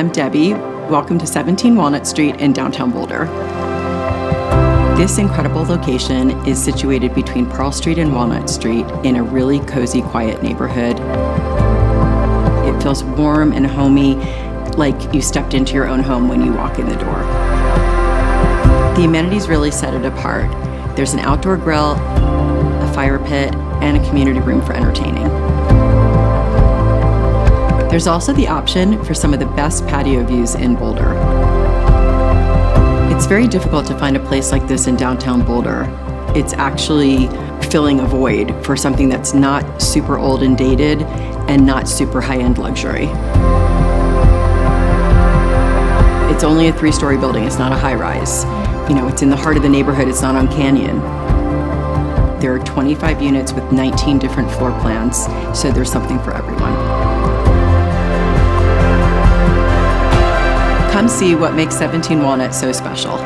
I'm Debbie. Welcome to 17 Walnut Street in Downtown Boulder. This incredible location is situated between Pearl Street and Walnut Street in a really cozy, quiet neighborhood. It feels warm and homey, like you stepped into your own home when you walk in the door. The amenities really set it apart. There's an outdoor grill, a fire pit, and a community room for entertaining. There's also the option for some of the best patio views in Boulder. It's very difficult to find a place like this in downtown Boulder. It's actually filling a void for something that's not super old and dated and not super high-end luxury. It's only a 3-story building, it's not a high-rise. You know, it's in the heart of the neighborhood, it's not on Canyon. There are 25 units with 19 different floor plans, so there's something for everyone. Come see what makes 17 Walnut so special.